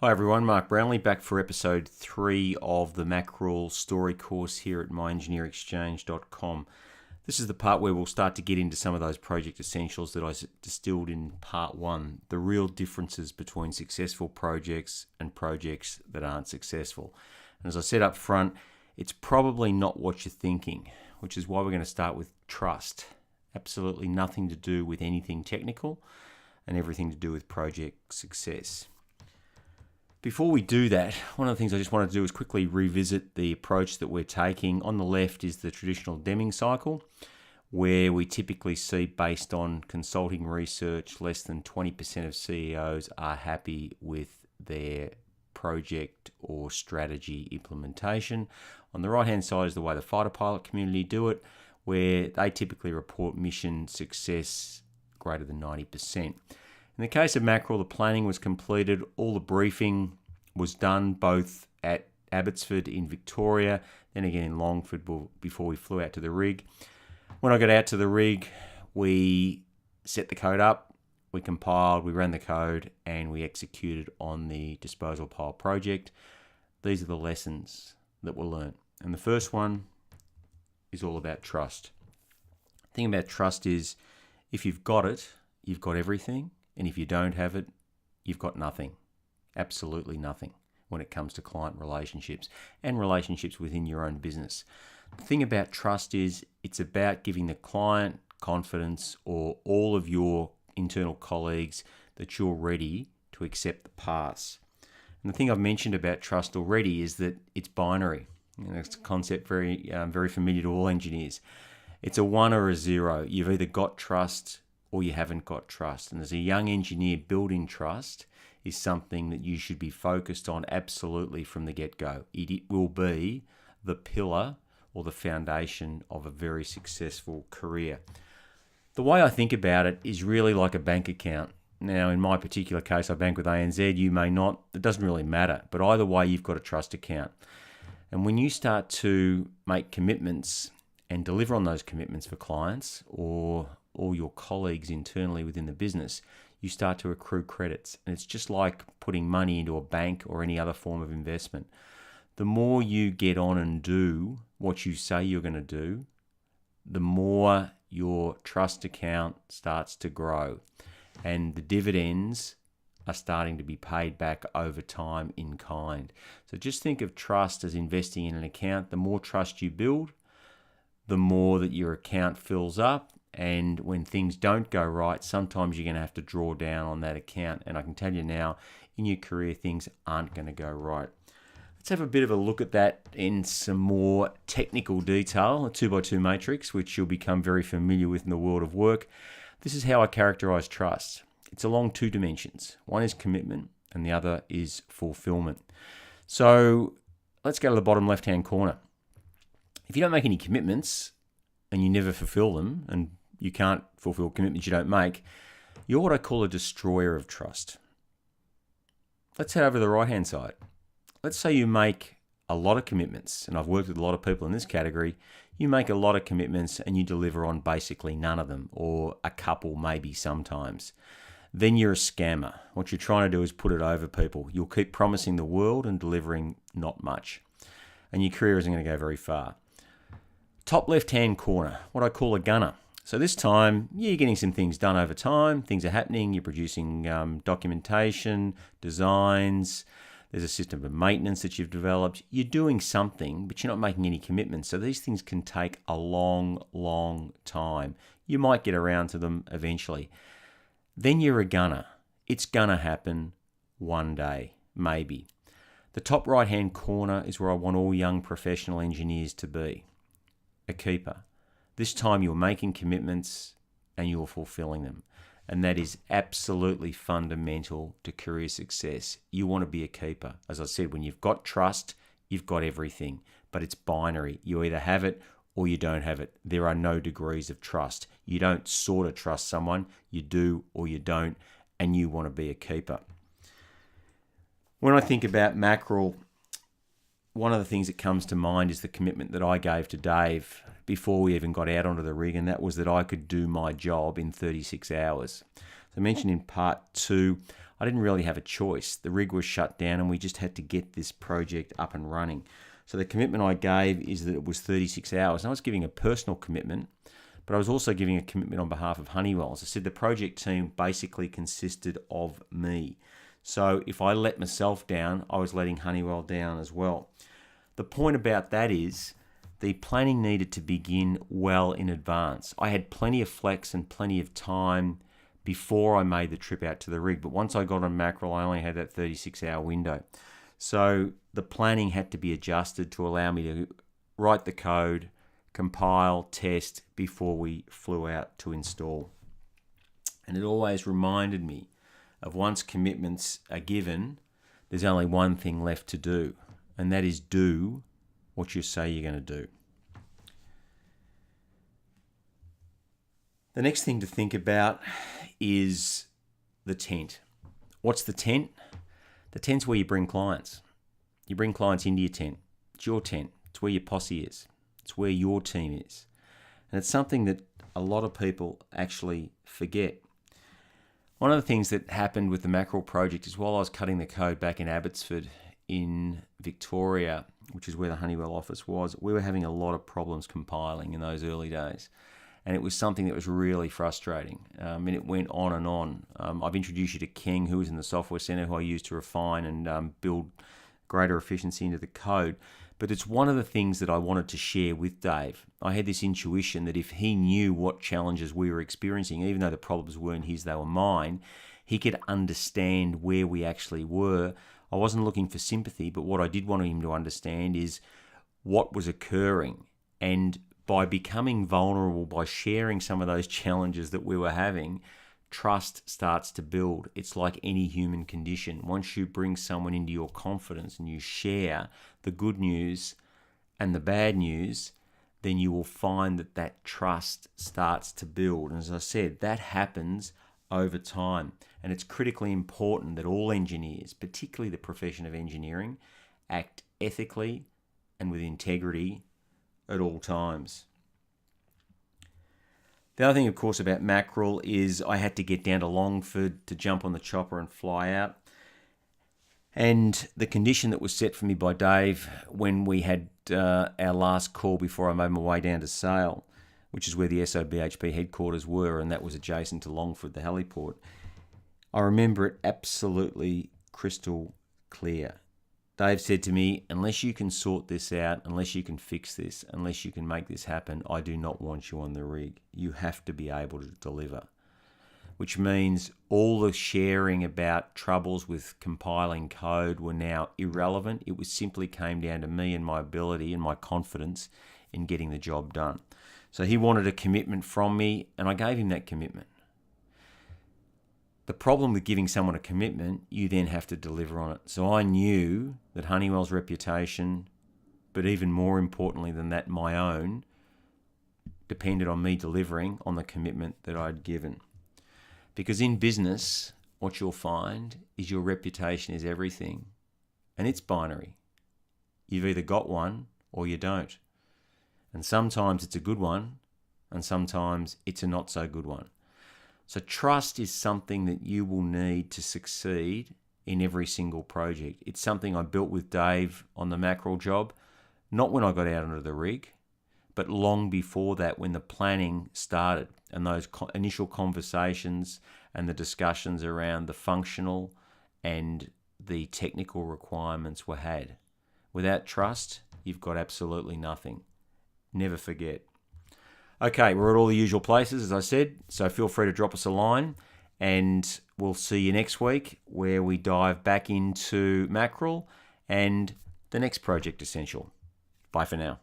Hi everyone, Mark Brownlee back for episode 3 of the Mackerel story course here at myengineerexchange.com. This is the part where we'll start to get into some of those project essentials that I distilled in part 1, the real differences between successful projects and projects that aren't successful. And as I said up front, it's probably not what you're thinking, which is why we're going to start with trust. Absolutely nothing to do with anything technical and everything to do with project success. Before we do that, one of the things I just wanted to do is quickly revisit the approach that we're taking. On the left is the traditional Deming cycle, where we typically see, based on consulting research, less than 20% of CEOs are happy with their project or strategy implementation. On the right-hand side is the way the fighter pilot community do it, where they typically report mission success greater than 90%. In the case of Mackerel, the planning was completed, all the briefing was done both at Abbotsford in Victoria, then again in Longford before we flew out to the rig. When I got out to the rig, we set the code up, we compiled, we ran the code, and we executed on the disposal pile project. These are the lessons that were learnt. And the first one is all about trust. The thing about trust is, if you've got it, you've got everything. And if you don't have it, you've got nothing. Absolutely nothing when it comes to client relationships and relationships within your own business. The thing about trust is it's about giving the client confidence, or all of your internal colleagues, that you're ready to accept the pass. And the thing I've mentioned about trust already is that it's binary. It's a concept very familiar to all engineers. It's a 1 or a 0. You've either got trust or you haven't got trust. And as a young engineer, building trust is something that you should be focused on absolutely from the get-go. It will be the pillar or the foundation of a very successful career. The way I think about it is really like a bank account. Now, in my particular case, I bank with ANZ, you may not. It doesn't really matter. But either way, you've got a trust account. And when you start to make commitments and deliver on those commitments for clients or your colleagues internally within the business, you start to accrue credits. And it's just like putting money into a bank or any other form of investment. The more you get on and do what you say you're going to do, the more your trust account starts to grow. And the dividends are starting to be paid back over time in kind. So just think of trust as investing in an account. The more trust you build, the more that your account fills up. And when things don't go right, sometimes you're going to have to draw down on that account. And I can tell you now, in your career, things aren't going to go right. Let's have a bit of a look at that in some more technical detail, a 2x2 matrix, which you'll become very familiar with in the world of work. This is how I characterize trust. It's along 2 dimensions. One is commitment and the other is fulfillment. So let's go to the bottom left-hand corner. If you don't make any commitments and you never fulfill them, and you can't fulfill commitments you don't make, you're what I call a destroyer of trust. Let's head over to the right-hand side. Let's say you make a lot of commitments, and I've worked with a lot of people in this category. You make a lot of commitments and you deliver on basically none of them, or a couple maybe sometimes. Then you're a scammer. What you're trying to do is put it over people. You'll keep promising the world and delivering not much. And your career isn't going to go very far. Top left-hand corner, what I call a gunner. So this time, you're getting some things done over time. Things are happening. You're producing documentation, designs. There's a system of maintenance that you've developed. You're doing something, but you're not making any commitments. So these things can take a long, long time. You might get around to them eventually. Then you're a gunner. It's going to happen one day, maybe. The top right-hand corner is where I want all young professional engineers to be. A keeper. This time you're making commitments and you're fulfilling them. And that is absolutely fundamental to career success. You want to be a keeper. As I said, when you've got trust, you've got everything. But it's binary. You either have it or you don't have it. There are no degrees of trust. You don't sort of trust someone. You do or you don't. And you want to be a keeper. When I think about Mackerel, one of the things that comes to mind is the commitment that I gave to Dave before we even got out onto the rig, and that was that I could do my job in 36 hours. As I mentioned in part 2, I didn't really have a choice. The rig was shut down and we just had to get this project up and running. So the commitment I gave is that it was 36 hours. And I was giving a personal commitment, but I was also giving a commitment on behalf of Honeywell. As I said, the project team basically consisted of me. So if I let myself down, I was letting Honeywell down as well. The point about that is the planning needed to begin well in advance. I had plenty of flex and plenty of time before I made the trip out to the rig. But once I got on Mackerel, I only had that 36-hour window. So the planning had to be adjusted to allow me to write the code, compile, test before we flew out to install. And it always reminded me of once commitments are given, there's only one thing left to do, and that is do what you say you're going to do. The next thing to think about is the tent. What's the tent? The tent's where you bring clients. You bring clients into your tent. It's your tent. It's where your posse is. It's where your team is. And it's something that a lot of people actually forget. One of the things that happened with the Mackerel project is while I was cutting the code back in Abbotsford in Victoria, which is where the Honeywell office was, we were having a lot of problems compiling in those early days. And it was something that was really frustrating. And it went on and on. I've introduced you to King, who was in the software center, who I used to refine and build greater efficiency into the code. But it's one of the things that I wanted to share with Dave. I had this intuition that if he knew what challenges we were experiencing, even though the problems weren't his, they were mine, he could understand where we actually were. I wasn't looking for sympathy, but what I did want him to understand is what was occurring. And by becoming vulnerable, by sharing some of those challenges that we were having, trust starts to build. It's like any human condition. Once you bring someone into your confidence and you share the good news and the bad news, then you will find that that trust starts to build. And as I said, that happens over time. And it's critically important that all engineers, particularly the profession of engineering, act ethically and with integrity at all times. The other thing, of course, about Mackerel is I had to get down to Longford to jump on the chopper and fly out. And the condition that was set for me by Dave when we had our last call before I made my way down to Sale, which is where the SOBHP headquarters were, and that was adjacent to Longford, the heliport, I remember it absolutely crystal clear. Dave said to me, unless you can sort this out, unless you can fix this, unless you can make this happen, I do not want you on the rig. You have to be able to deliver. Which means all the sharing about troubles with compiling code were now irrelevant. It was simply came down to me and my ability and my confidence in getting the job done. So he wanted a commitment from me, and I gave him that commitment. The problem with giving someone a commitment, you then have to deliver on it. So I knew that Honeywell's reputation, but even more importantly than that, my own, depended on me delivering on the commitment that I'd given. Because in business, what you'll find is your reputation is everything. And it's binary. You've either got one or you don't. And sometimes it's a good one, and sometimes it's a not so good one. So trust is something that you will need to succeed in every single project. It's something I built with Dave on the Mackerel job, not when I got out onto the rig, but long before that when the planning started and those initial conversations and the discussions around the functional and the technical requirements were had. Without trust, you've got absolutely nothing. Never forget. Okay, we're at all the usual places, as I said, so feel free to drop us a line, and we'll see you next week where we dive back into Mackerel and the next project essential. Bye for now.